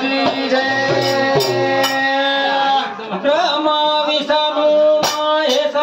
की जय ब्रह्मा विष्णु महेश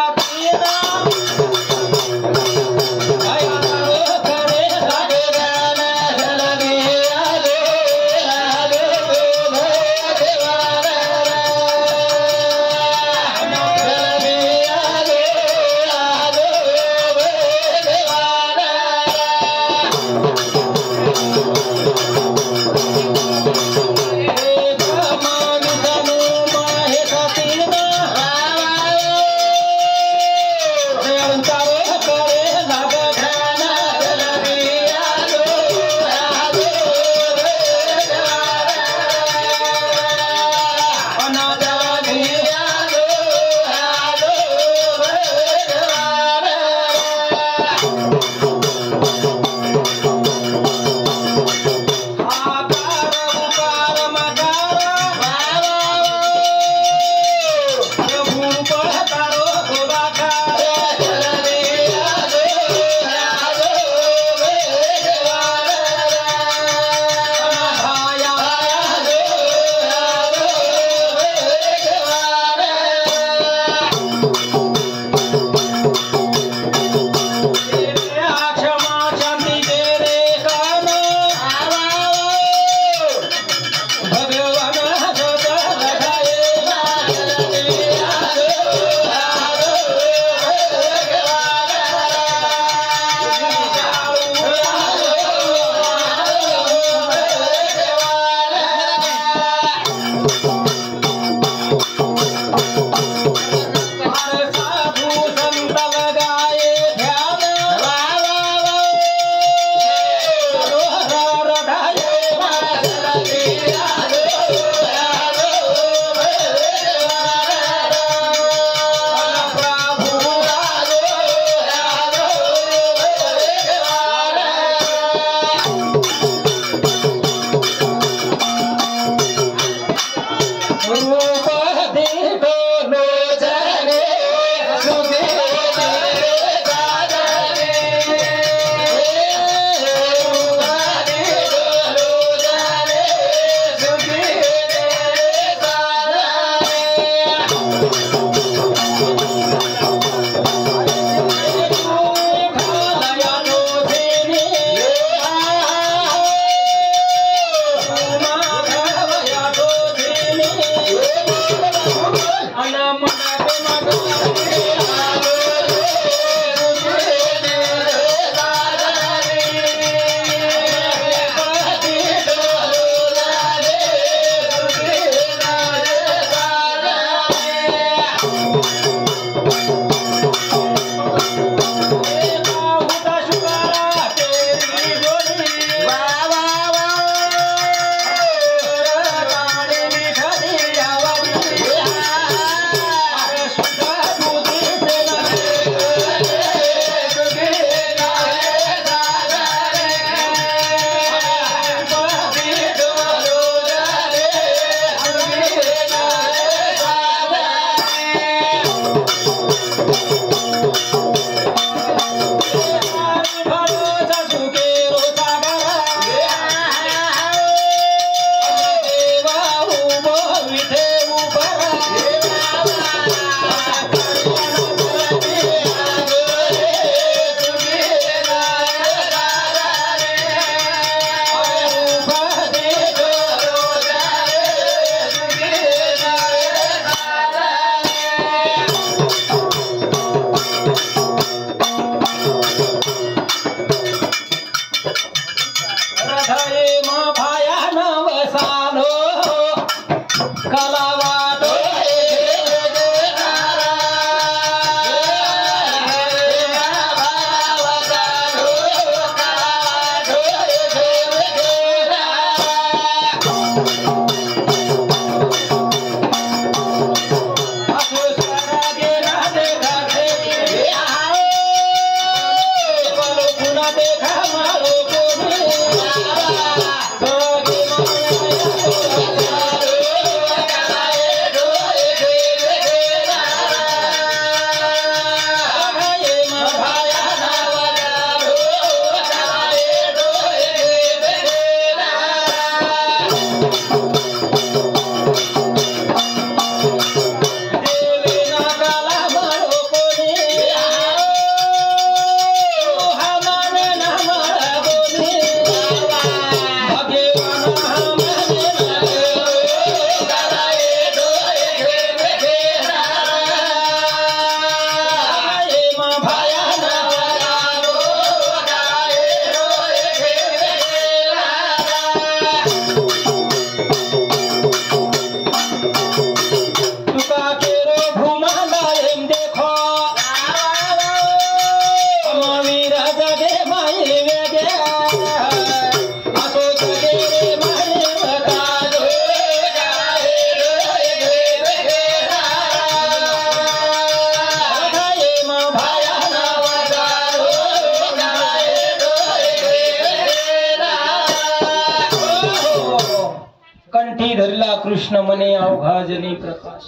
कंठी धरला कृष्ण मने अवघा जनी प्रकाश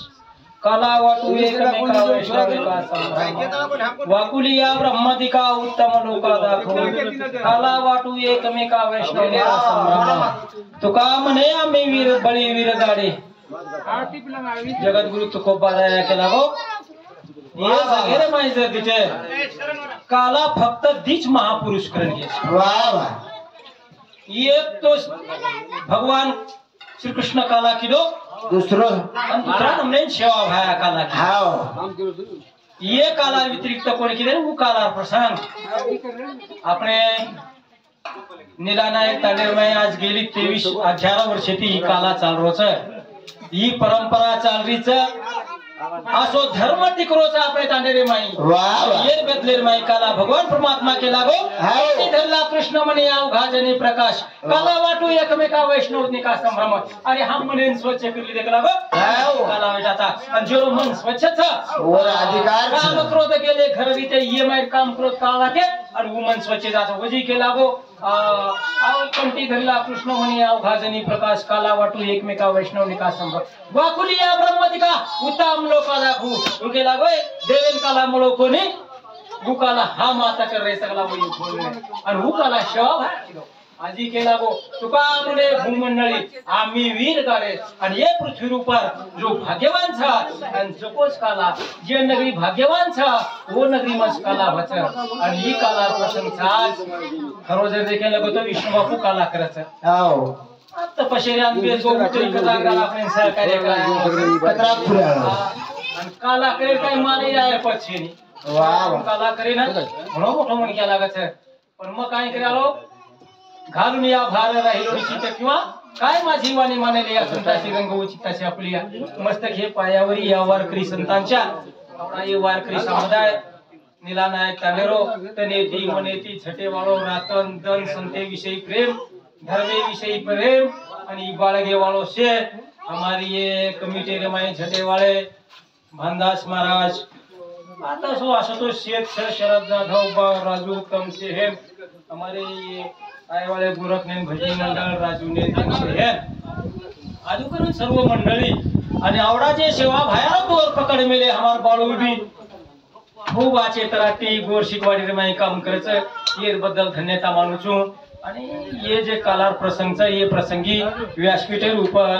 काला वाटू एकमेका वैष्णविका संभ्रम वाकुली या ब्रह्मदिका उत्तम लोका दाखो काला वाटू एकमेका वैष्णविका संभ्रम तुका म्हणे आम्ही वीर बळी वीर गाडे जगद्गुरु तुकोबा दया केला गो हे वगैरे माहिती तिथे काला फक्त दीच महापुरुष करण एक तो भगवान श्री कृष्ण काला किलो दूसरा हमने सेवा भाया काला की ये काला व्यतिरिक्त कोणी केले वो काला प्रसंग अपने निलानायक तांडेर में आज गेली 11 वर्षे ती ही काला चालरोच ही परंपरा चालरीच असो धर्म टिकरोचा आपले तांडेरे माई येर बदलेर माई काला भगवान परमात्मा के लागो कंठी धरला कृष्ण मने अवघा जनी प्रकाश काला वाटू एकमेका वैष्णव निका संभ्रम अरे हम मने स्वच्छ करली देख लागो काला बेटाचा आणि जो मन स्वच्छच वर अधिकार काम क्रोध गेले घर रीते ये माई काम क्रोध काला के आणि वो मन स्वच्छ जातो वजी के लागो कंठी धरला कृष्ण मने अवघा जनी प्रकाश काला वाटू एकमेका वैष्णव निका संभ्रम वाकुली या ब्रह्मदिका उत्तम लोका दाखू उके लागोय देवेन काला मुळो कोणी हुकाला हा माता कर रे सगला वही बोल रे आणि हुकाला शोभ आजी के लागो तुका मुले भूमंडळी आम्ही वीर गाडे आणि ये पृथ्वी ऊपर जो भाग्यवान छ आणि जकोस काला जे नगरी भाग्यवान छ वो नगरी मस काला भच आणि ही काला प्रसंग आज खरो जर देखे लगो तो विष्णु बापू काला करच आओ तपश्चर्यान बेस गो उतरी कला काला आपण सहकार्य कराय कतरा फुराळा आणि काला करे काय माने जाय पछेनी वाह काला करे ना म्हणो मोठो मन केला लागत पण मग काय करालो घालून या भार राहिलो चित्त किंवा काय माझी वाणी मानेले या संताची रंग उचिताची आपली मस्तक हे पायावरी या वारकरी संतांच्या आपला हे वारकरी समुदाय निलानायक तांडेरो तने ती मनेती छटे वाळो रातन दन संते विषयी प्रेम धर्मे विषयी प्रेम आणि बाळगे वाळो से हमारी ये कमिटी रे माई छटे वाले भानदास महाराज आता सो असो तो शेत शरद जाधव राजू उत्तम से है हमारे ये आए वाले गोरखने भजनी मंडळ राजू ने है आजू करून सर्व मंडळी आणि आवडाचे सेवा भाया बोर पकड मेले हमार बाळू भी खूप आचे तराटी गोर शिकवाडी रे माई काम करच ये बद्दल धन्यता मानू छु आणि ये जे कालार प्रसंग ये प्रसंगी व्यासपीठेर ऊपर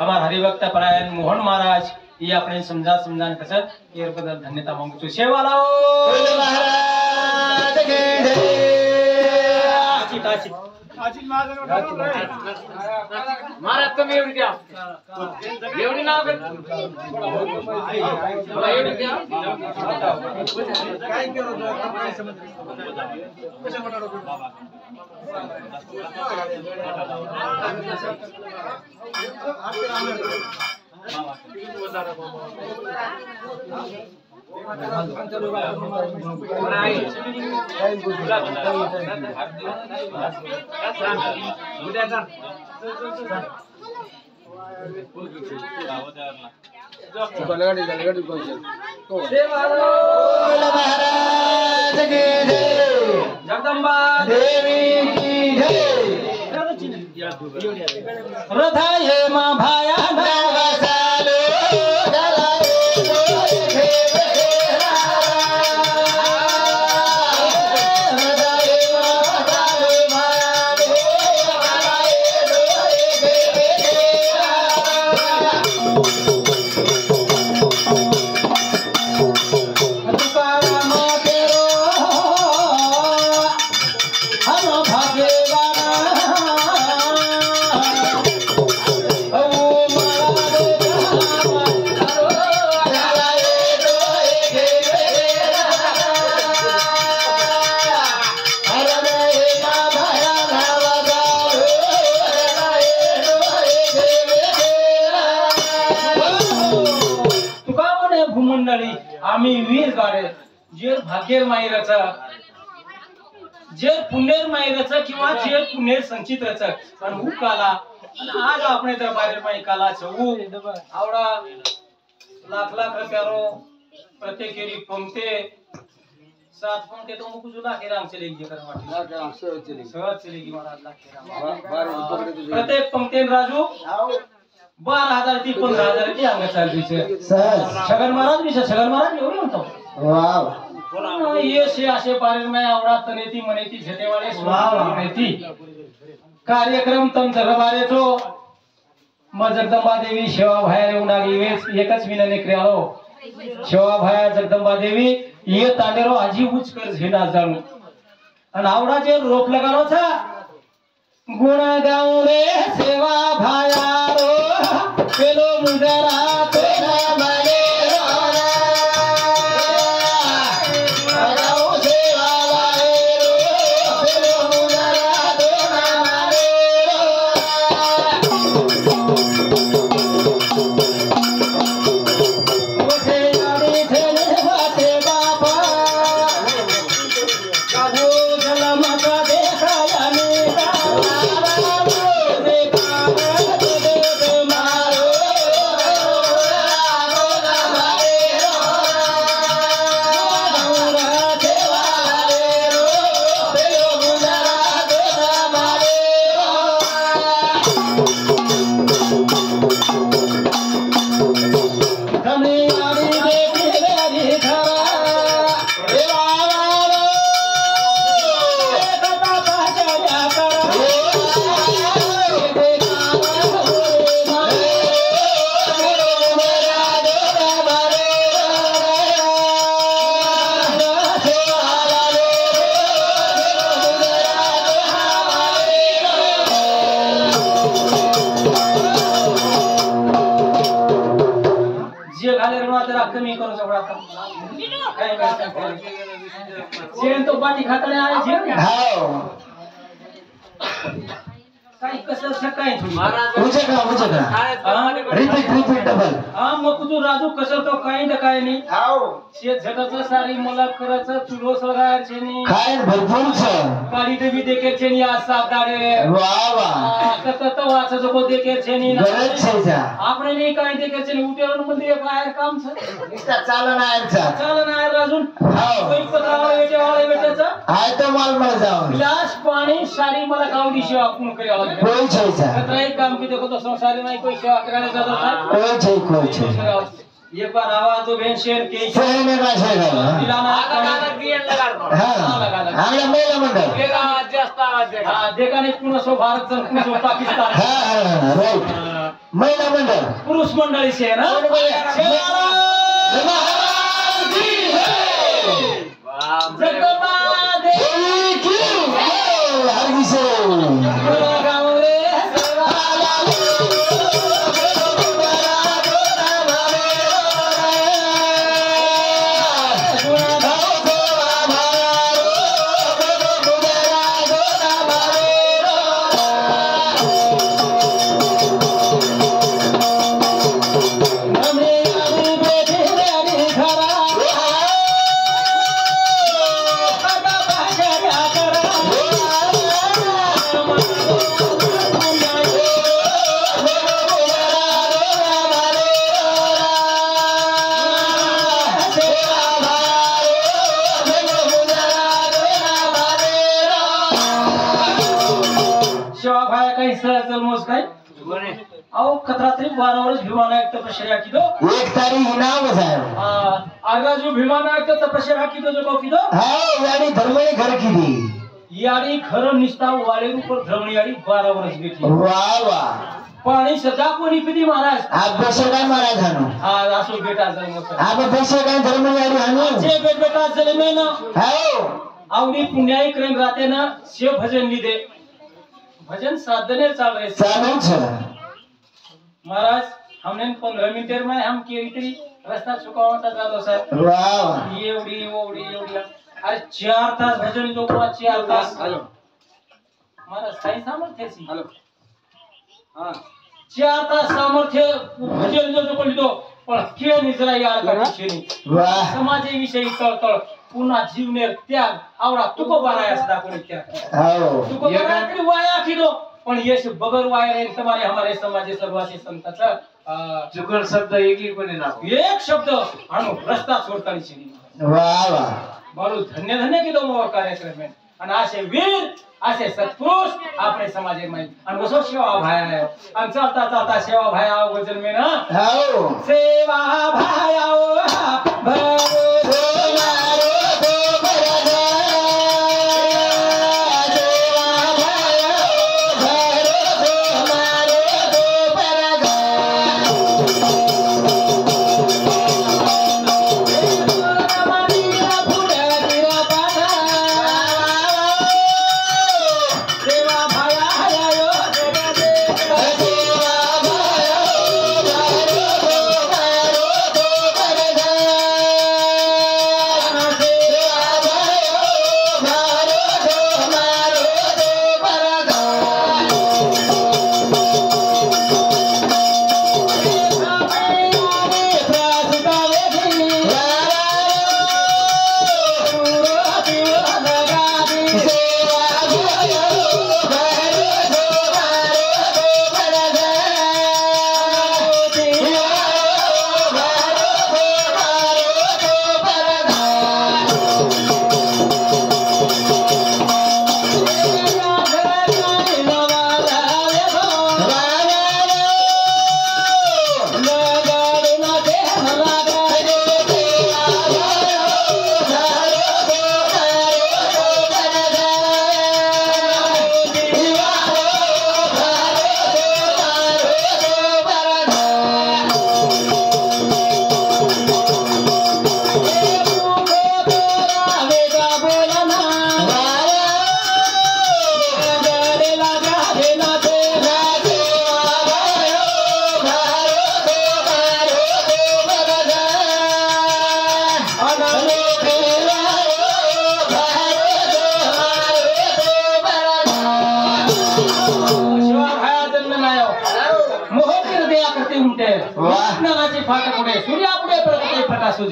हमार हरिभक्त परायण मोहन महाराज ये अपने समझान कस ये बद्दल धन्यता मांगू छु सेवा लाओ महाराज के जय आचिल महाराज कमी एवढी द्या एवढी नाव कर मला एवढी द्या काय केलं काय समज कशा म्हणालो जगदंबा देवी की जय रथा हे मा भाया आम्ही वीर गाडे जे भाग्येर माईरच जे पुण्येर माईरच किंवा जे पुण्येर संचित रच पण हु काला आणि आज आपणे दरबारेर माई काला छऊ आवडा लाख लाख रुपयारो प्रत्येकेरी पंक्ते सात पंक्ति तो मुझे लाखे राम चलेगी कर माटी लाखे राम सहज चलेगी महाराज लाखे राम प्रत्येक पंक्ति राजू 12,000 ती 15,000 ती अंग चालली सहज छगन महाराज भी छगन महाराज एवढे म्हणतो वाव ये से असे पारेल में आवडा तनेती मनेती झटेवाळे वाव नेती कार्यक्रम तम दरबारे तो मग जगदंबा देवी शेवा बाहेर येऊन आली एकच विनंती क्रियालो शेवा बाहेर जगदंबा देवी ये तांडेरो आजी उच कर झेना जाणू आणि आवडाचे रोप लगानो था गुण गाऊ रे सेवा भायारो पेलो मुजरा तेरा माने कमी करू सगळा काय जेवण तो बाटी खाताने आहे जेवण हाव काय कसं सकाळी उजे का रिपीट डबल हा मग तू राजू कसं तो काही ना काय नाही हाव शेत झटाचं सारी मला करायचं चुलो सळगायचे नाही काय भरपूर छ गाडी डबी देखेचे नाही आज साबदाडे वाह वाह कसं तो वाचो को देखेचे नाही गरज छै आपण नाही काय देखेचे नाही उठेवर मध्ये बाहेर काम छ निस्ता चालन आहे राजू हाव कोई पत्रावा येते वाले बेटाचं हाय तो माल मळ जाऊ ग्लास पाणी सारी मला गावडी सेवा कोण करेवा कोई छै कतराई काम की देखो तो संसारी में कोई सेवा कराने जाता था कोई छै एक बार आवाज तो बहन शेर के शेर में का शेर दिलाना गाना क्रिएट लगा हां आंगला मेला मंडल के आवाज जास्त हां देखा नहीं पूर्ण सो भारत जन पूर्ण सो पाकिस्तान हां राइट महिला मंडल पुरुष मंडली से ना जगदंबा देवी की हर से आओ खतरात्री 12 वर्ष भीमानायक तपस्या की दो एक तारीख इनाम है हां आगा जो भीमानायक तपस्या की दो जो की दो हां यानी धर्मणी घर की दी यानी घर निस्ता वाले ऊपर धर्मणी यानी 12 वर्ष बेटी वाह वाह पाणी सदा कोणी पिदी महाराज आप बेसे काय महाराज हानो हां असो बेटा जन्म आप बेसे काय धर्मणी यानी हानो जे बेटा जन्मे ना हां आवडी पुण्याई क्रम राते ना शिव भजन ली दे भजन साधने चाल रहे चालू महाराज हमने 15 मिनट में हम केरी रास्ता चुकावता चालो सर वाह ये ओडी अरे 4 तास भजन तो पूरा 4 तास हेलो महाराज सही सामर्थ्य सी हेलो हां 4 तास सामर्थ्य भजन जो कोली तो पण के निजला यार का विषयी वाह समाजे विषयी तळतळ पुन्हा जीवनेर त्याग आवडा तुको बाराय असता कोणी त्याग हो तुको बाराय तरी वाया किदो पण यश बगर वायर है तुम्हारे हमारे समाज सर्वाचे संताचा चुकल शब्द एक ही कोणी ना एक शब्द आणू रस्ता सोडतानी वाह वाह मारू धन्य धन्य केलो मोर कार्यक्रम आणि असे वीर असे सत्पुरुष आपले समाजे माहिती आणि बसो सेवा भाया आणि चालता चालता सेवा भाया वजन में ना हो सेवा भाया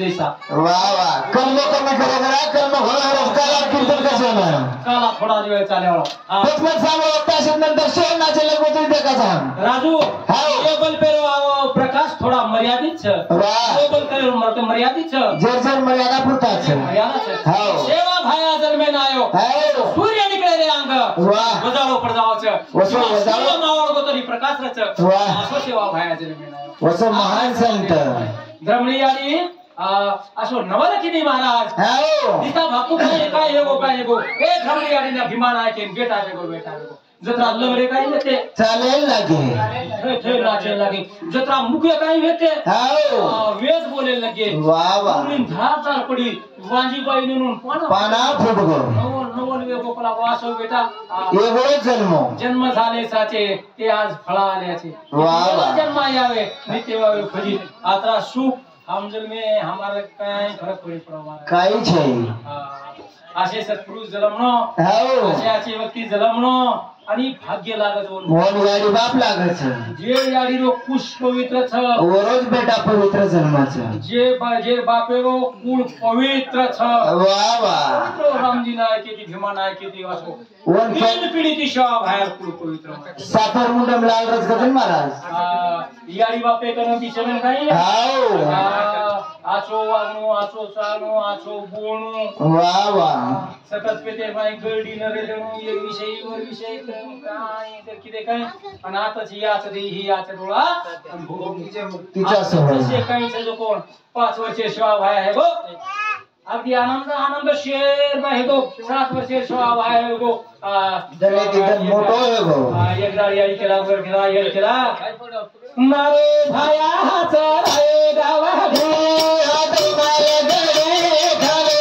जैसा वाह वाह कर्म कमी करा कर्म होणार काला कीर्तन कसं ना काला थोडा वेळ चालवा पचमन सामो नंतर शेवनाचे लगोतरी देखाचा राजू टेबल पेरो प्रकाश थोडा मर्यादित छ वाह टेबल पेरो मर्यादित मर्यादित छ जर मर्यादा पुरता छ मर्यादा छ हां सेवा भाया जन्मे आयो हां सूर्य निकळे रे अंग वाह वजाळो पडजाव छ वसो वजाळो नावळ गोतरी प्रकाश रच वाह असो सेवा भाया जन्मे आयो वसो महान संत ब्रह्मणी आणि असो नवलखिनी महाराज हाओ दिता बापू काय एगो ए घरली आणि अभिमान आहे की बेटा बेटा जत्रा लवरे काही येते चालेल लागे थे नाचे लागे जत्रा मुख्य काही येते हाओ वेद बोले लगे वाह वाह पुरीन धार पडी वांजी बाई नेऊन पाना फुटगो नवल वेगो पला वासो बेटा एगो जन्म झाले साचे ते आज फळा आल्याचे वाह वाह जन्म यावे नित्य वावे फजी आता सुख हमजल में हमारे काय फरक पड़ी पड़वा काई छै असे सत्पुरुष जन्मनो हाओ असे व्यक्ती जन्मनो आणि भाग्य लागत मोन गाडी बाप लागत छ जे याडी रो कुश पवित्र छ वरोज बेटा पवित्र जन्माचं जे बापेरो कुळ पवित्र छ वाह वाह तो रामजी नाय केती भीमा नाय केती असो वन तीन पिढी ती शा बाहेर कुळ पवित्र सातर मुंडम लाल रस गजन महाराज याडी बापे कन बिचरण काही हाओ आचो वागणो आचो चालणो आचो बोलणो वाह वाह सतत पेते बाई गर्डी न रेलणो एक विषयी वर विषय काय तर किती काय आणि आताच याच दे ही याच डोळा तिचा सवय तसे काही जो कोण 5 वर्षे शिवा भाई आहे गो अगदी आनंद शेर भाई गो 7 वर्षे शिवा भाई आहे गो दले तिथं मोठो आहे गो एकदा याडी केला वर केला येल केला मारे भायाचा रे गावा घे हात मारे गडे घाले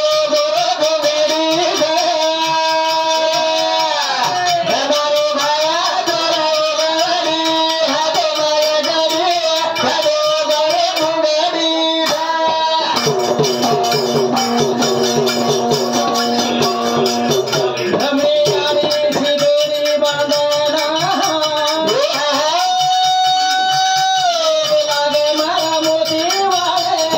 मोती वाले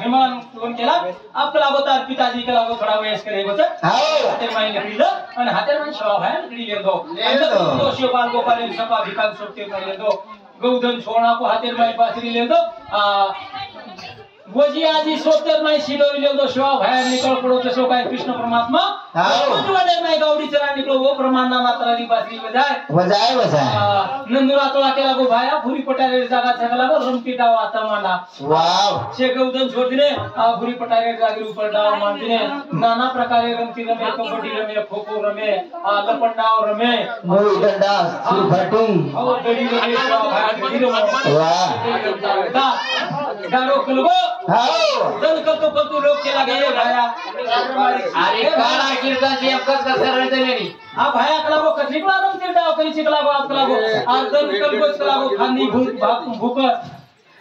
विमान फोन केला आपला अवतार पिताजी के लागो थोड़ा वेस करे होत हाते माई निकली आणि हाते माई शवा है निकली ले दो तो शिवपाल गोपाल सपा भिकाल सोते ले दो गौधन छोड़ा को हाते माई बासरी ले दो वजी आजी सोते माई सिडोरी ले दो शवा भाई निकल पड़ो तसो काय कृष्ण परमात्मा मंजुवाडे माई गौडी चरा निकलो वो प्रमाणना मात्रा री बासरी बजाय नंदुरा तोला के लागो भाया भूरी पटारे जागा छगला गो रमती डाव आता माना वाव से गौधन छोड़ दिने भूरी पटारे जागी ऊपर डाव मान दिने नाना प्रकारे रमती रमे कबड्डी रमे खो-खो रमे लपंडाव रमे मोई डंडा सुरफटी और दड़ी रमे वाह गारो कलगो दल कतो लोग के लगे भाया अरे काला कीर्तन से अक्कस का सर रहते नहीं आ भाया कलागो कथली कला रमती डाव करी चिकलागो आज कलागो आ दल कलगो कलागो खांदी भूक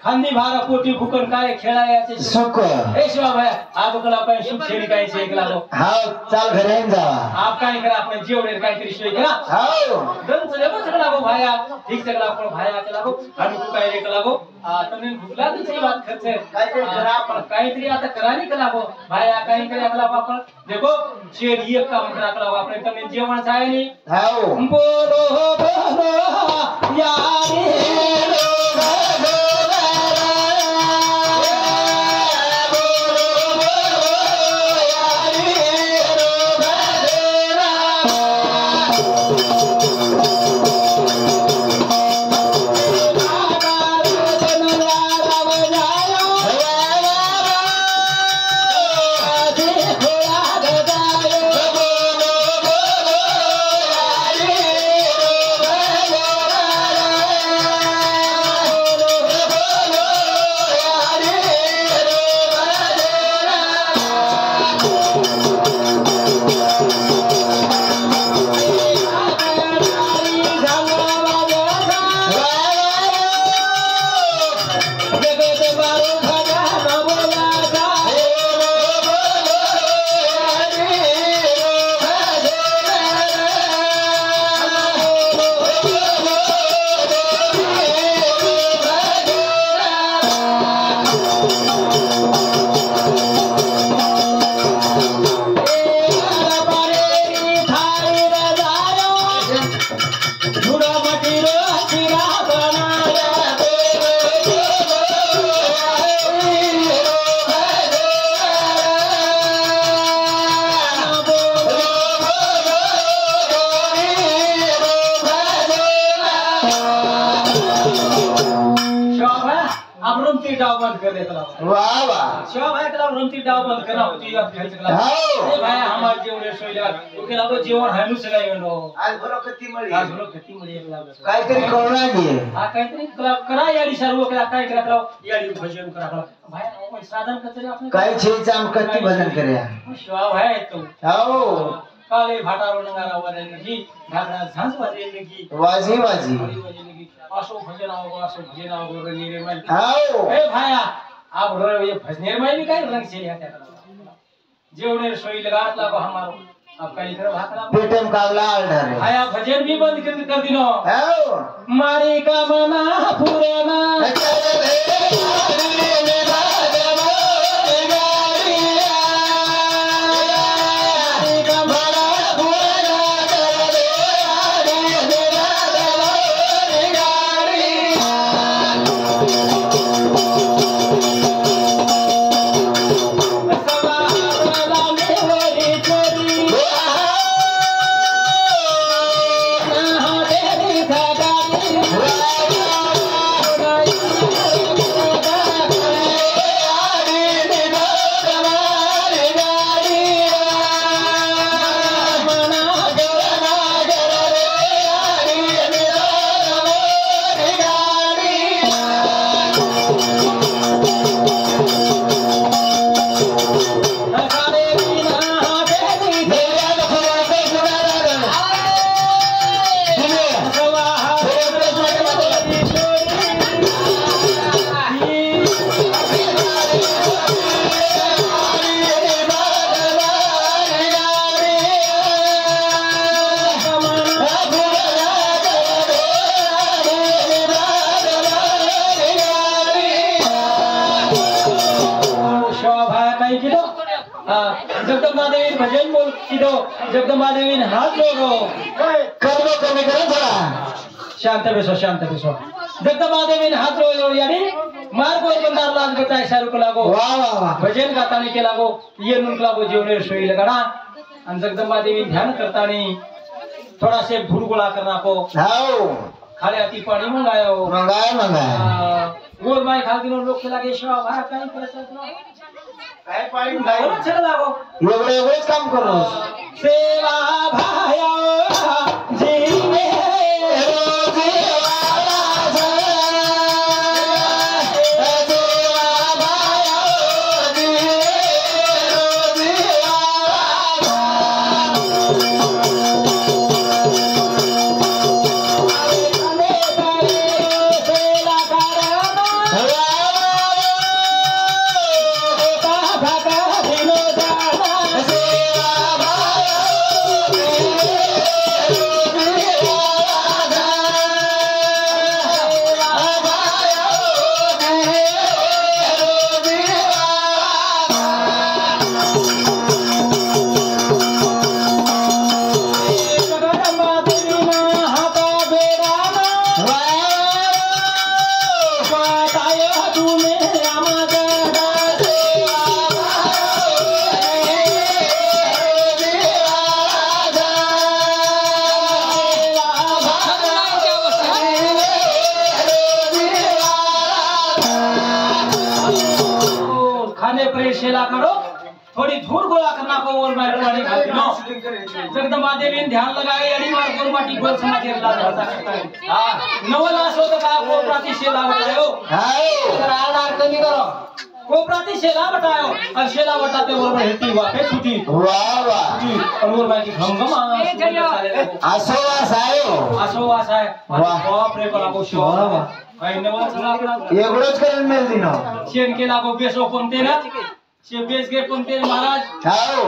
खांदी भारा पोटी भूकन काय खेळायचे सुख ए शिवा भाया आप कला काय सुख छेडी काय छे कलागो हां चाल घरे जा आप काय करा अपने जेवढे काय तरी सोय करा हां दन चले बस कलागो भाया ठीक से कला पण भाया कलागो आणि तू काय रे कलागो तने भूकला ती बात खर्चे काय ते करा पण काहीतरी आता करानी कलागो भाया काय करे कलागो आपण देखो शेर एक काम करा कलागो आपण तने जेवण चाय नी हां बोलो बोलो यारी वाह वाह शिवा भाई कला रमती डाव बंद करना होती है खेल सकला ए भाई हमार जेवढे सोयला ओके लागो जेवण हायनु सगाय नो आज भरो खती मळी एक लागो काय तरी कळना घे काय तरी करा याडी सर्व करा काय करा याडी भजन करा भाई ओ साधन कतरी आपण काय छे चाम कती भजन करया शिवा भाई तो आओ काले भाटारो नगारा वरे नहीं घागरा झांस वाजे लगी वाजी असो भजन आओ रे मन आओ ए भाया आप ये भजनेर में भी काय रंग से आता जेवणे सोई लगात लागो हमारो आप कहीं तरह भाकरा पेटम का लाल ढारे आया भजन भी बंद कर दिनो आओ मारी का मना पुराना जगदंबा देवी भजन बोल किदो जगदंबा देवी हाथ जोड़ो कर्म कमी करा थोड़ा शांत बेसो जगदंबा देवी हाथ जोड़ो यानी मार्ग और बंदार लाज बताए शाहरुख लागो वाह वाह वाह भजन गाताने के लागो ये नुक लागो जीवने सोई लगाना आणि जगदंबा देवी ध्यान करतानी थोड़ा से भूल गोला करना को हाओ खाले आती पानी मंगायो मंगाय गोर माय खाल दिनो लोक के लागे शिवा भाया काही करत ना काय पाणी मंगायो चला लागो एवढेच काम करो सेवा भाया जीवे शेला करो थोड़ी धूल गोला करना को और मैं पानी खाती नो जगदंबा देवी ध्यान लगाए अड़ी मार गोर माटी गोर समाज के लाज भाषा करता है हां नवला सो तो का को प्रति शेला बतायो हां राडार कमी करो को प्रति शेला बतायो और शेला बताते और मैं हिटी वापे छुटी वाह वाह और मैं की घमघम आसोवास है बाप रे कला को शो भाई नवला चला एवढंच करून मेल दिनो शेन के लागो बेसो कोणते ना शे बेस गे कोणते महाराज हाओ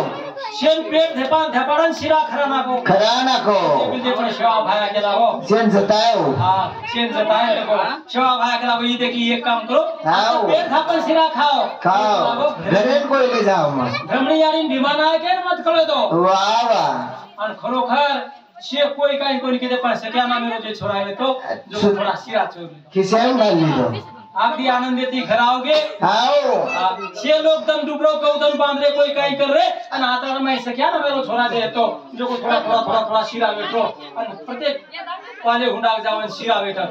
शेन पेट धपाडन शिरा खरा नाको बिल्दे पण शिवा भाया के लागो शेन जतायो हां शेन जतायो देखो शिवा भाया के लागो ये देखी एक काम करो हाओ पेट धपन शिरा खाओ घरे कोई ले जाओ मग ब्रह्मणी यानी विमान आए के मत करो दो वाह वाह और खरोखर शे कोई काही कोणी के पास क्या नाम मेरो जे छोरा है तो जो थोड़ा शिरा छोड़ किसे डाल ली तो आप भी आनंद देती घर आओगे आओ छे लोग दम डुबरो गौदम बांध रहे कोई कहीं कर रहे और आता मैं ऐसे क्या ना मेरे छोरा दे तो जो को थोड़ा शिरा बैठो और प्रत्येक पाले हुंडा जावन शिरा बैठो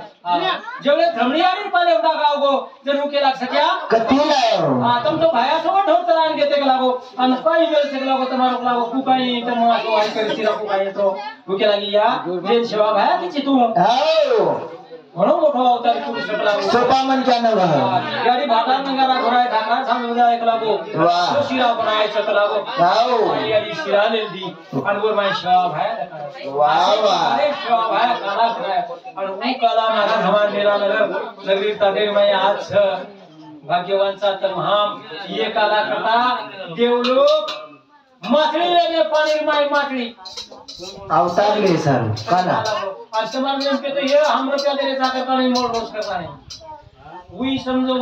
जेवढे धमणीयानी पाले हुंडा गावगो जरूर के लाग सक्या कती लायो हां तुम तो भाया सो ढोर चलान घेते लागो आणि काही वेळ से लागो तुम्हारो लागो तू काही तर मग असो वाई कर शिरा को काही तो भूके लागी या जे सेवा भाया किची तू आओ म्हणून मोठा अवतार करू शकला सोपा मन क्या न गाडी भागार नगारा घोराय ढाका समजा एक लागो तो शिरा बनायचं तर लागो आओ यादी शिरा लेली आणि वर माय शिवा भाया वाह वाह अरे शिवा भाया काला खराय आणि ऊ काला नागा धमान मेला नगरी तादेर माय आज भाग्यवानचा तमहाम ये काला करता देवलोक माछली लेने पानी माय माछली अवतार ले सर काला और समाज में पे तो ये हम रुपया दे जाकर का नहीं मोड़ रोज करता नहीं वही समझो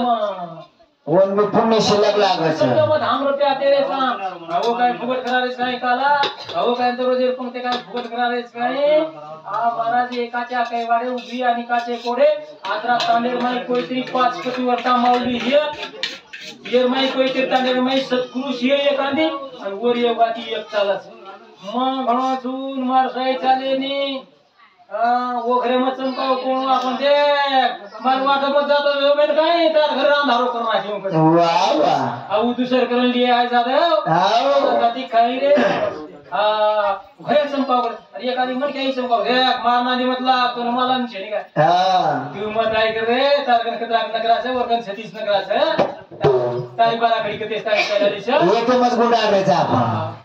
वन में पुण्य शिल्लक लागत समझो मत हम रुपया दे रे सा वो काय फुगट करा रे काय काला वो काय तो रोज पण ते काय फुगट करा रे काय आ महाराज एकाच्या काही वाडे उभी आणि काचे कोडे आत्रा तांडेर माई कोईतरी 5 कोटी वर्षा माऊली हे येर माई कोईतरी तांडेर माई सत्पुरुष हे एकांदी आणि वर ये बाकी एक चालच मग घणो चून मार साई चालेनी वो घरे मत चमकाव कोण आपण ते मार वाटत जातो वेळ काय तर घर अंधारो करना घेऊन वाह वाह आऊ दुसर करून लिए आहे जादव आओ गती खाई रे घरे चमकाव अरे एखादी मन काही चमकाव हे मारना नि मतला तो मला नछे का हां तू मत काय कर रे तारगन कतरा नगराचे वर्गन 36 नगराचे तारी बारा खडी कते तारी चालीस ये तो मत गुंडा रे आपण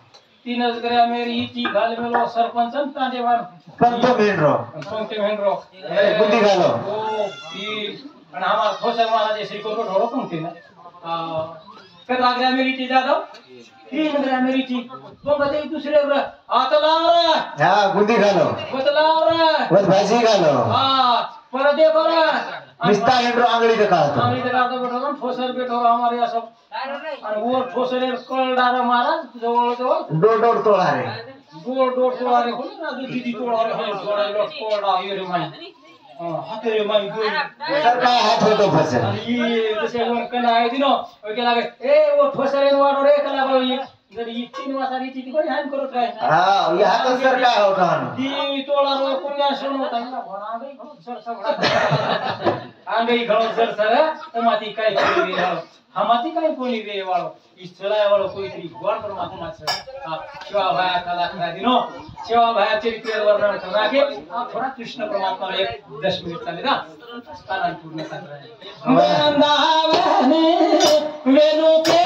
तीन नजगरा मेरी इची घाल मेलो सरपंच तांडेवार पंतो भेंड्रो कोणते भेंड्रो बुद्धी घालो ओ ई आणि आम्हाला खोसर महाराज श्री को ढोळो कोणते ना कतरा ग्रा मेरी ती जादव तीन ग्रा मेरी ती मग ते दुसरे आता लाव रे हां बुद्धी घालो बदलाव रे वर भाजी घालो हां परत ये बरं निस्ता लेंड्रो आंगली का आंगली का बैठो ठोसर बैठो हमारे यहाँ सब और वो ठोसरे कल डारा महाराज जवळ जवळ डोर तोड़ा रे डोर तोड़ा रे कोणी ना दीदी तोड़ा रे तोड़ा रे कोड़ा ये रे माई हाते रे माई सरकार हाथ होतो फसे ये जसे वर कला आहे दिनो ओके लागे ए वो ठोसरे वाडो रे कला बाई जर ही 3 वासारी ती कोणी हान करत काय हां ये हात सरकार होता ती तोड़ा रो कोणी सोन होता ना भणा गई सर सब आंगई घणो सर सर तमाती काय कोणी रे हमाती काय कोणी रे वाळो इचलाय वाळो कोईतरी गोड परमात्मा शिवा भाया कला करा दिनो शिवा भाया चरित्र वर्णन करना के आप थोड़ा कृष्ण परमात्मा एक 10 मिनिट चले ना कालान पूर्ण कर रहे हैं वृंदावन वेणु के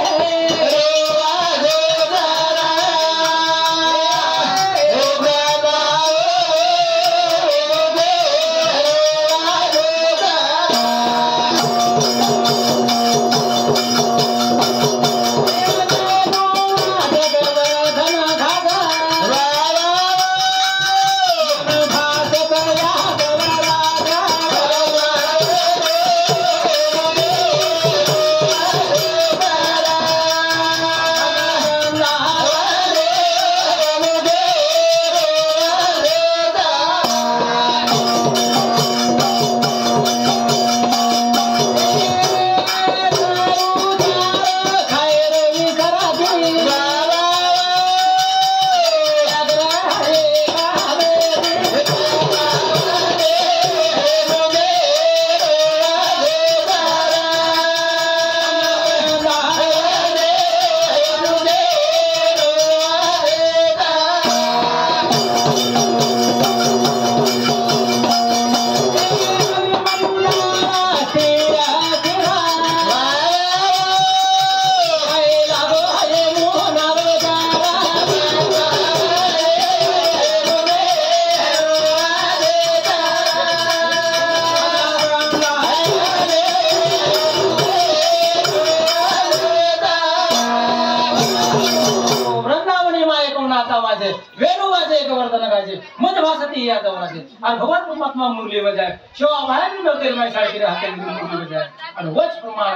और भगवान परमात्मा मुरली बजाए शिवा भाई भी नौकर में साइड के हाथ में मुरली बजाए और वच प्रमाण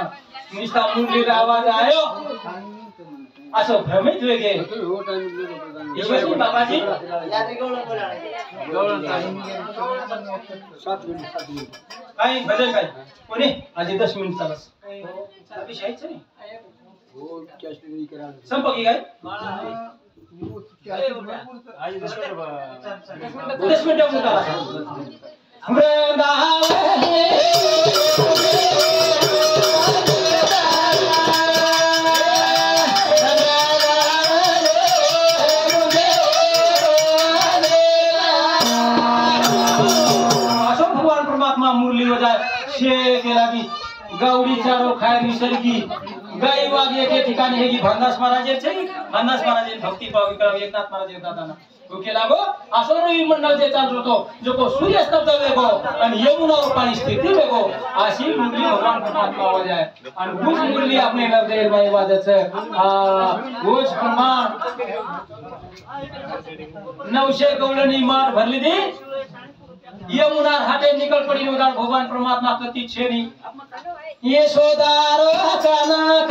निष्ठा मुरली का आवाज आयो असो भ्रमित वेगे ईश्वरी बाबा जी यात्री गौळण काय भजन काय कोणी आज 10 मिनिट चालस विषय आहे हो कॅश नाही करा संपकी काय 10 मिनिट भगवान परमात्मा मुरली बजाय शे केला की गौरी चारो खायरी सरगी गाई वागे के ठिकाणी हे की भांदास महाराज छे भांदास महाराज भक्ती पावी करा एकनाथ महाराज दादाना तो केला गो असोरवी मंडल जे चालतो तो जो को सूर्यास्त वेगो आणि यमुनावर पाणी स्थिती वेगो अशी मुरली भगवान परमात्मा वाजाय आणि गुज मुरली आपले नरदेव बाई वाजच गुज प्रमाण 900 गवळणी माठ भरली दी यमुना हाटे निकल पड़ी उदार भगवान परमात्मा कति छेनी ये सोदारो अचानक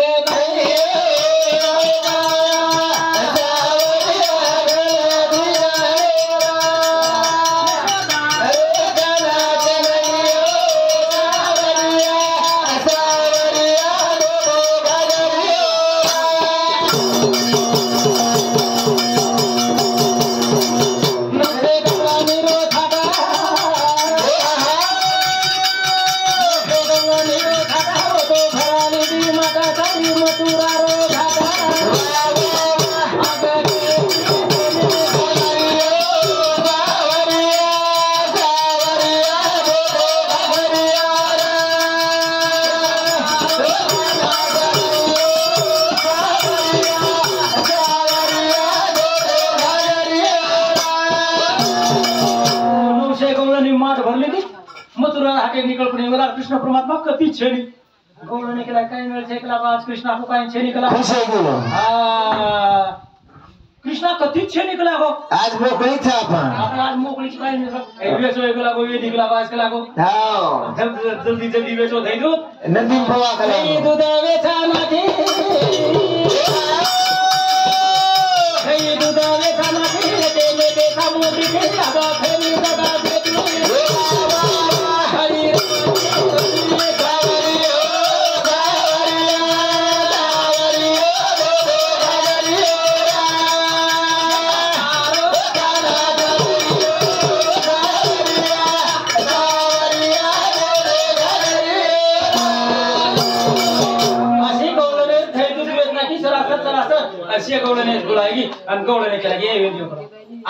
नहीं निकल पड़ी वाला कृष्ण परमात्मा कति छेनी गौड़ ने केला काय मिल छे केला आज कृष्ण को काय छेनी केला खुश हो गेलो हां कृष्णा कथीच छे निकला हो आज मोकळी था आपण आज मोकळीच काय नाही वेचो एक लागो ये निकला बास के लागो हां जल्दी जल्दी वेचो धई दो नदी फवा करा दूध वेचा नाठी हे दूध वेचा नाठी ते देखा मोदी के आगा फेरी दादा देखलो हरी अशी गवळणे बोलायगी आणि गवळणे केला ये व्हिडिओ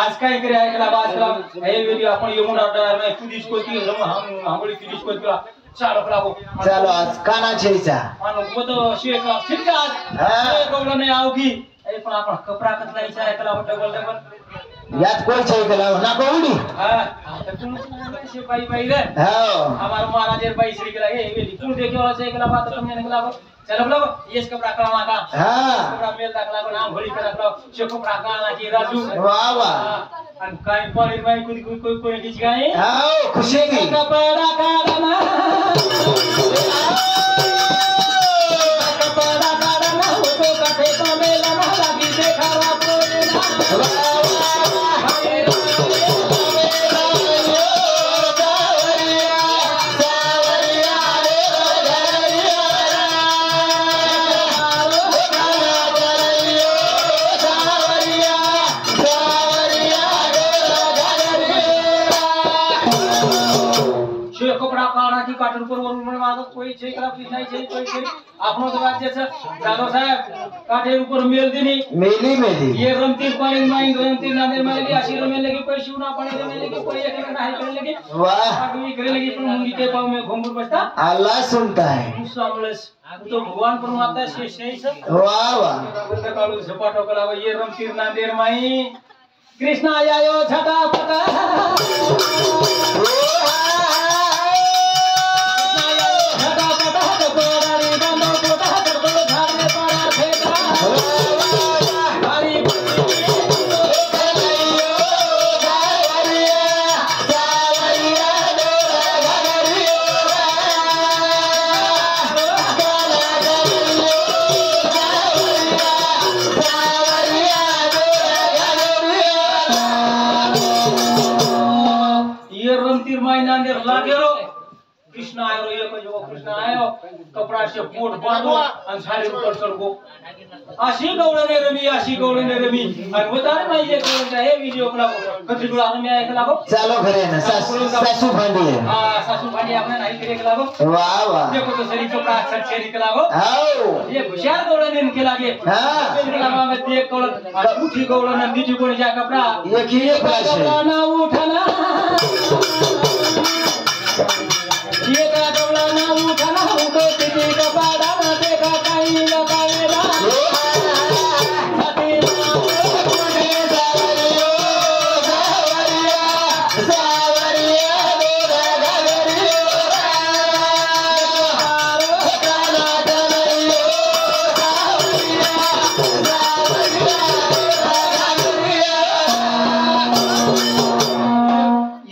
आज काय करे ऐकला बाजला हे व्हिडिओ आपण येऊन ऑर्डर नाही तू दिस कोती हम हमडी तू दिस कोती चालो लागो चलो आज काना छेचा मानो वो तो शेक ठीक है आज गवळणे आओगी ए पण आपण कपडा कतला इच्छा ऐकला डबल डबल यात कोई छे केला ना कोडी हां तुम से बाई बाई रे हां हमार महाराज बाई श्री केला ये व्हिडिओ तू देखो ऐसे एकला बात तुमने निकला चलो बोलो ये कपड़ा कलमा का हां कपड़ा मेल दाखला को नाम भरी कर रखलो से कपड़ा काना की राजू वाह वाह अन काय पानी में कोई किछ गाय हां खुशी की कपड़ा काना कपड़ा काना हो तो कथे तो मेला ना लगी देखा वाह काटून पर वरून माझं कोई छे करा कुछ नहीं छे कोई छे आपनो तो बात जैसे जानो साहब काटे ऊपर मेल देनी मेली ये रमतीर पानी माइन रमतीर नादे में लगी आशीर में लगी कोई शिवना पानी में लगी कोई एक ना है करे लगी वाह आदमी करे लगी पर मुंगी के पांव में घुंघरू बसता अल्लाह सुनता है सामलेस तो भगवान परमात्मा से सही सब वाह वाह बंद कालू सपाटो कला ये रमतीर नादेर माई कृष्ण आयो छटा पका कृष्ण आयो ये को कृष्ण आयो कपड़ा से पोट बांधो अंसारी ऊपर चढ़ो आशी गौड़ने रमी और बता रे मैं ये कौन है वीडियो को कथि गुला में आए लागो चलो घरे ना सासू भांडी है हां सासू भांडी आपने नहीं करे के लागो वाह वाह देखो तो सही कपड़ा अच्छा छेरी के लागो आओ ये होशियार गौड़ने इनके लागे हां के लावा में देख कौन उठी गौड़ने नीचे कोन जा कपड़ा ये की ये क्लास है ना उठाना ये का गौड़ा ना उठाना उनको किसी का पाड़ा ना देखा कहीं लगावेला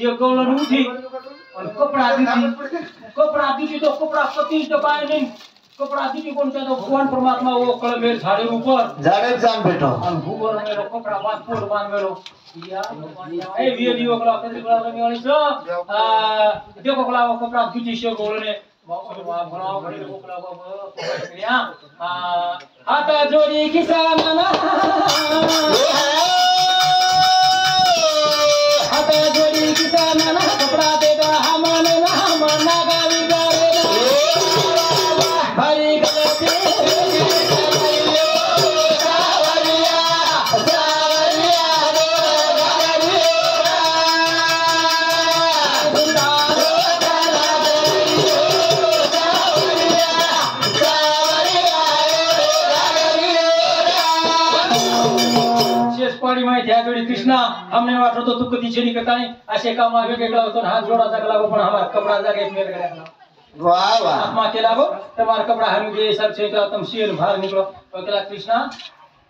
ये गौड़ा उठी कपड़ा दी तो कपड़ा पति तो पाए नहीं कपड़ा दी कौन सा तो भगवान परमात्मा वो कल मेरे झाड़े ऊपर झाड़े जान बैठो और भूवर मेरे कपड़ा बांध पोड़ बांध मेरो या ए वीडियो कला कति कला में वाली सो देखो कला वो कपड़ा दी से गोलने बनाओ बड़ी वो कला वो या हाथ जोड़ी किसान ना हाथ जोड़ी किसान ना कपड़ा देगा हमने ना मना गावी गावे भाई गलती पाणी माहिती आहे जोडी कृष्णा हमने वाटतो तू कधी छेनी करता नाही असे काम आगे केला होतो हात जोडाचा लागो पण हमारा कपड़ा जाके मेल गया वाह वाह आत्मा के लागो तुम्हारा कपड़ा हम जे सब छे तुम शेर बाहर निकलो तो केला कृष्णा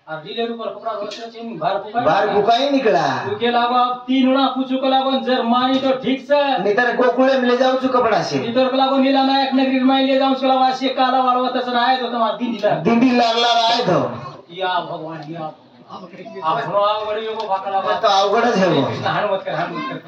डिलेवरी पर कपड़ा रोज से बाहर बाहर बुकाई निकला के लागो 3 उड़ा पूछू के लागो जर मानी तो ठीक से नहीं तर गोकुळे में ले जाऊ छु कपड़ा से इतर के लागो नीला नायक नगरी में ले जाऊ चला वासी काला वाला तसन आए तो तुम्हार दिंडी लागला राय तो या भगवान या आपनो आवड़ी को भाकला तो अवघडच है वो कृष्ण हनुमत कर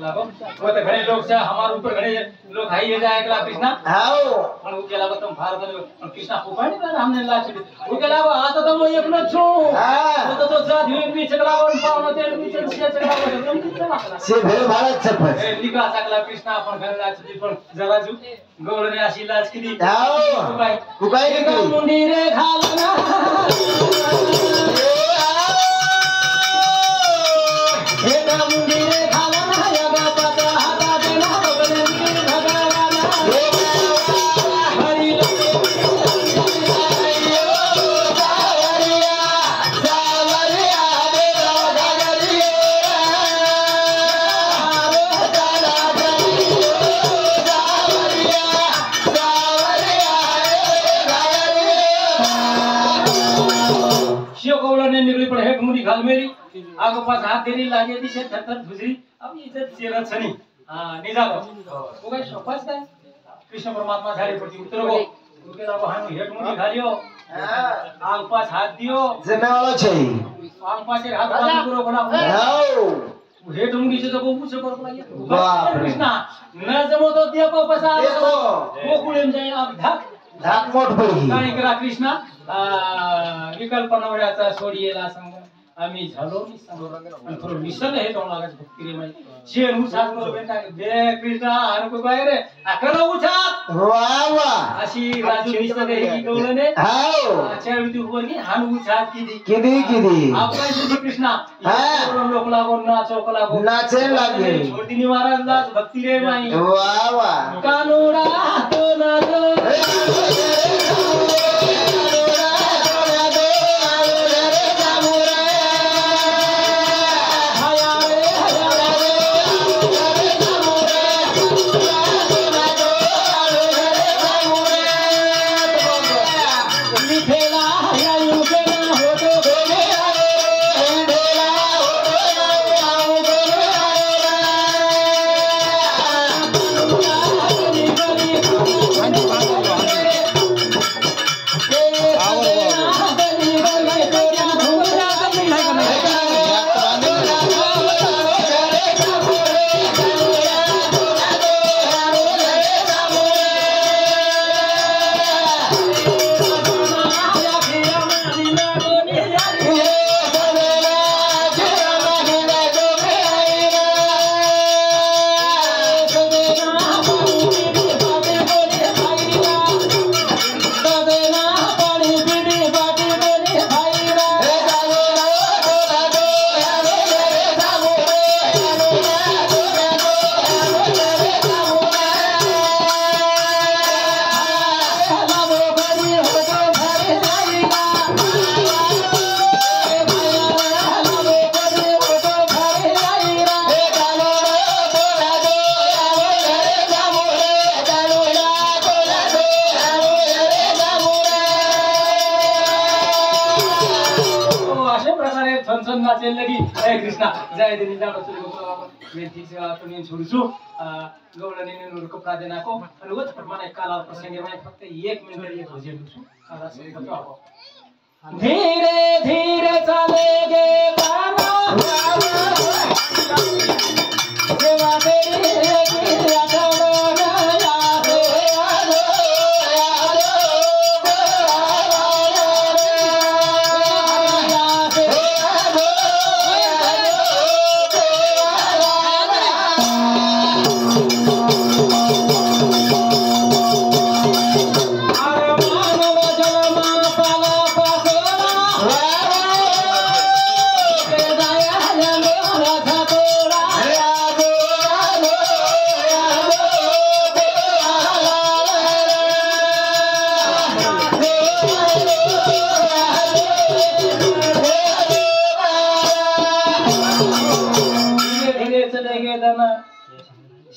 लागो वो तो घणे लोग से हमार ऊपर घणे लोग हाई ले जाए कला कृष्ण हाओ पण उ केला तुम भारत में कृष्ण पुपाणी पर हमने लाच उ केला आता तो मैं एकलो छु हां तो जात हुए बीच कला वन पावनो तेल बीच से चला तुम कितना से भेल भारत छपस लिखा सकला कृष्ण आपण घणे लाच पण जरा जू गवळने अशी लाच किती हाओ पुकाई निकली मुंडी रे घालना निकली पण हेक मुड़ी घाल मेरी आगो पास हाथ देरी लागे दी से थर थर गुजरी अब इज्जत चेहरा छनी हां निजा वो काय सोपास काय कृष्ण परमात्मा झाड़ी पड़ती उतर गो उके लागो हां हेक मुड़ी घालियो आग पास हाथ दियो जमे वाला छै आग पास हाथ बांध करो बना हाओ हेट मुड़ी से जब पूछ कर लागे बाप रे कृष्ण न जमो तो देखो पसा देखो गोकुळे में जाए आप धाक मोठ पडली काय करा कृष्ण विकल्प नवऱ्याचा सोडियेला संग आम्ही झालो मी आणि थोडं मिशन हे दोन लागाच भक्ती रे माहिती शेर उछात करू बेटा दे कृष्ण अनको काय रे अकल उछात वा वा अशी राजू मिशन हे गवळने हाओ अच्छा विद्यु वरगी हान उछात किदी आपण श्री कृष्ण हा लोक लागून नाचो लागून नाचे लागे छोटी महाराजला भक्ती रे माई वा वा कानोडा तो नाचो नाचेल लगी ए कृष्णा जय देवी जाडो चली गो मैं ठीक से तुम्हें छोड़ू छु गौड़ने ने नुर कपड़ा देना को और वो तो माने काला प्रसंग में फक्त 1 मिनट ये खोजे छु काला से बताओ धीरे धीरे चलेगे बाबा सेवा तेरी की अटलो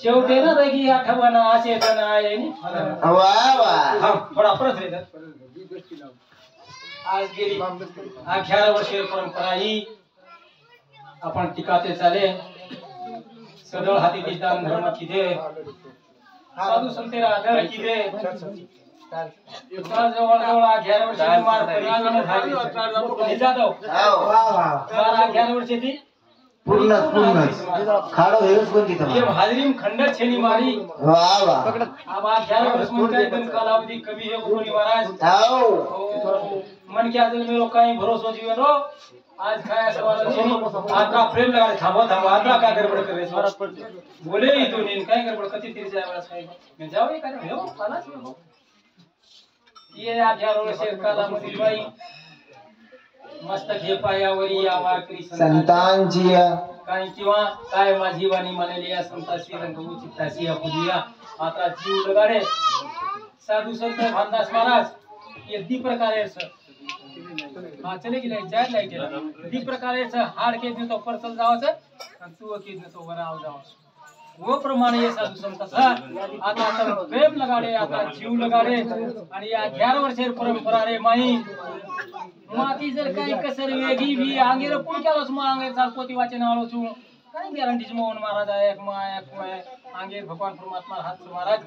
शेवटे ना रगी आठवण असे जण आहे नी वा वा हां थोडा परत रे आज गेली 11 वर्षे परंपरा ही आपण टिकाते चाले सदळ हाती दान धर्म किदे साधू संतेरा आदर किदे जवळ 11 वर्षाची मार परिणाम झाली जाधव 11 वर्षाची पूर्ण खाडो हेरच कोणती तर ये हाजरीम खंडत छेनी मारी वाह वाह अब 11 वर्ष मुंबई दिन कालावधि कभी है गुरु महाराज आओ मन क्या दिल में लोग कहीं भरोसा जीवन हो आज खाया सवाल छेनी आत्रा फ्रेम लगा थांबो आत्रा का गड़बड़ कर रहे फरक पड़ते बोले ही तो नहीं काय गड़बड़ कति तीर जाए वाला साहेब मैं जाओ ये करे हो खालाच में हो ये 11 वर्ष कालावधि बाई मस्तक हे पायावरी या वारकरी संतांची काही किंवा काय माझी वाणी म्हणाली या संतासी रंगवू चित्तासी अपुदिया आता जीव लगाडे साधू संत भानदास महाराज ये दी प्रकारे सर हां चले की नाही जाय नाही केला दी प्रकारे हाड के देतो परचल जावाचं आणि तू की देतो बनाव जावाचं वो प्रमाणे ये साधू संत आता आता प्रेम लगाडे आता जीव लगाडे आणि या 11 वर्षे परंपरा रे माई माती जर काही कसर वेगी भी आंगेर पुढ केलास मग आंगेर चाल पोती वाचे नाळो छु काय गॅरंटीच मोहन महाराज एक माय आंगेर भगवान परमात्मा हाथ महाराज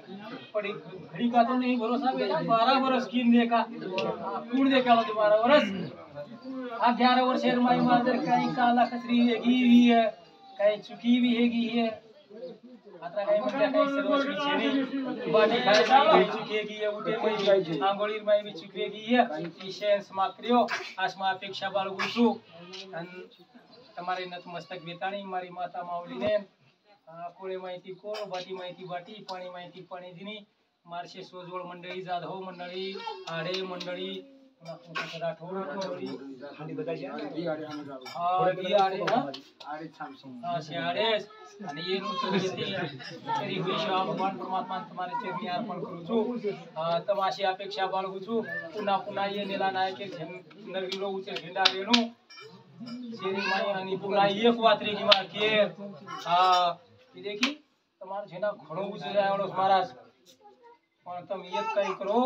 पड़ी घड़ी का तो नहीं भरोसा बेटा 12 वर्ष कीन दे का कूड़ दे केलो 12 वर्ष आ 11 वर्ष माई मार जर काही काला कसरी वेगी भी है काही चुकी भी हैगी है आता काही म्हटलं काही सर्वस्वी छेनी बाटी खायची चुकेगी है उठे मई आंगोळी माई भी चुकेगी है ती शेन समाप्त કર્યો આસમાં અપેક્ષા બાળગું છું અને તમારે નતમસ્તક વેતાણી મારી માતા માવલીને કોળે માહિતી કોળ બાટી માહિતી બાટી પાણી માહિતી પાણી દીની મારશે સોજવળ મંડળી જાધવ મંડળી આડે મંડળી રાઠોડ મંડળી ખાલી બતાઈ આડે હા શિયાળે અને એનું તો કરી હોય છે ભગવાન પરમાત્મા તમારે ચરણી અર્પણ કરું છું તમારી અપેક્ષા બાળગું છું પુના પુના એ નીલા નાયકે નરવીરો ઉચે ઝંડા રેણું શેરી માઈ અને પુના એક વાત રેગી માર કે એ દેખી તમાર જેના ઘણો ઉચે જાયડો મહારાજ પણ તમે એક કઈ કરો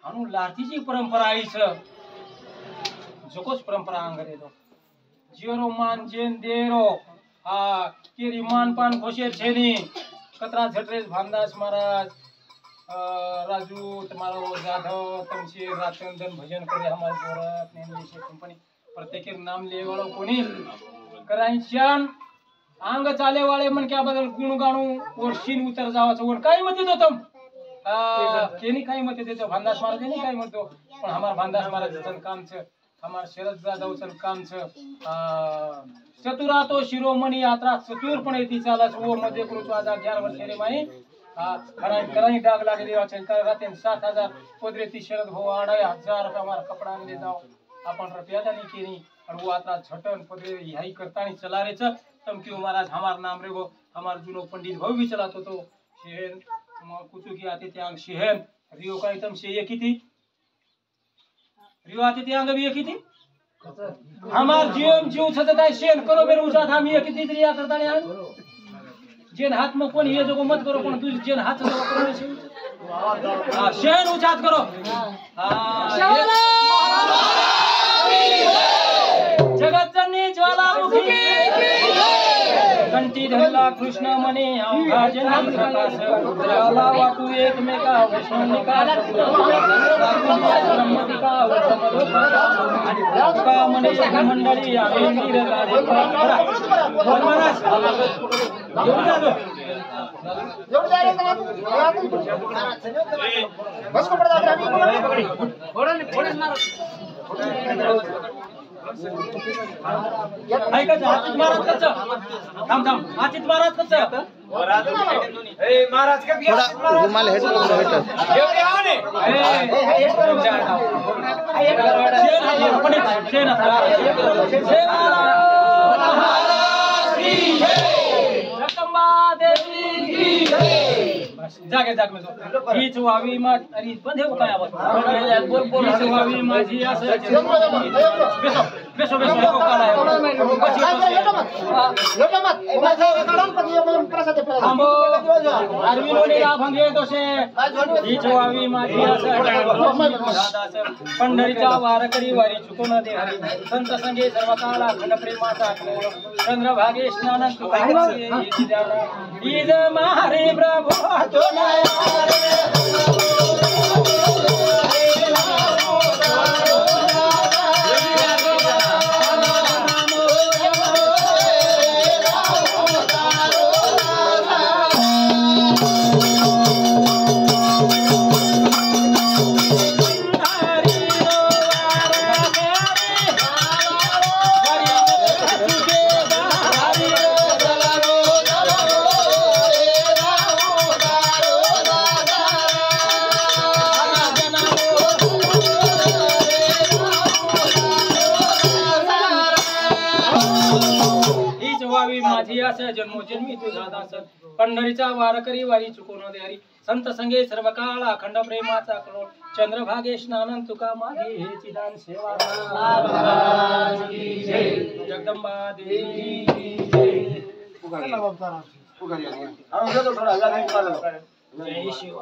આનું લાઠીજી પરંપરા આવી છે જોકોસ પરંપરા આંગરે તો જીરો માન જેન દેરો केरी मान पान खोशेर छेनी कतरा झटरेस भानदास महाराज राजू तुम्हारो जाधव तमसे रातंदन भजन करे हमारे गोरख नेमलेशे कंपनी प्रत्येक नाम ले वालो कोणी कराई चान आंग चाले वाले मन क्या बदल गुण गाणू वर्षीन उतर जावाचं वर काय मत देतो तुम केनी काय मत देतो भानदास महाराज ने काय म्हणतो पण हमार भानदास महाराजचं काम छ हमार शरद जाधवचं काम छ चतुरा तो शिरोमणी यात्रा चतुरपणे ती चालस वो मध्ये करूचो आज 11 वर्ष रे माई कराई डाग लागे देवा चंकर रातेन 7000 पदरेती शरद हो 2500 रुपया मार कपड़ा ले जाओ अपन रुपया दानी केनी और वो यात्रा झटन पदरे यही करतानी चला रे छ तम क्यों महाराज हमार नाम रे वो हमार जुनो पंडित भाऊ भी चलातो तो शहर कुचू की आते त्यां शहर रियो का एकदम से एक ही थी रियो आते त्यां भी एक ही थी हमार जीवन जीव छता शेन करो मेरे उजात हम ये कितनी रिया करता नहीं जेन हाथ में कोन ये जो मत करो कोन तू जेन हाथ से करो हां शेन उजात करो जगत जननी ज्वालामुखी कंठी धरला कृष्ण मने भाजन प्रकाश ज्वाला वाटू एकमेका वैष्णव निकाल ब्रह्मदिका का मने मंडळी आम्ही नीरगाडे बोल महाराज येऊन जा दो बस को पड़ा रहा फोड़न ऐका हातीत महाराज कच्चा थांब हातीत महाराज कच्चा ए महाराज का थोड़ा रुमाल हेड एवढे आने शेन महाराज की जय जगदंबा देवी की जय जागे जाग में हीच व्हावी मात अरे बंद है काय आवाज हीच व्हावी माझी असं बेसो बेसो नको काला आंबो आरविनोने भंगे दोषे ही जोवावी माझी असं पंढरीचा वारकरी वारी चुकून दे हरी संत संगे सर्व काळा खंड प्रेमाचा चंद्रभागे स्नान ईद मारे प्रभु तो माझी आशा जन्मोजन्मी तुझा दास पंढरीचा वारकरी वारी चुकून दे हरी संत संगे सर्व काळ अखंड प्रेमाचा करो चंद्रभागे स्नान तुका मागे हे चिदान सेवा जगदंबा देवी जय शिव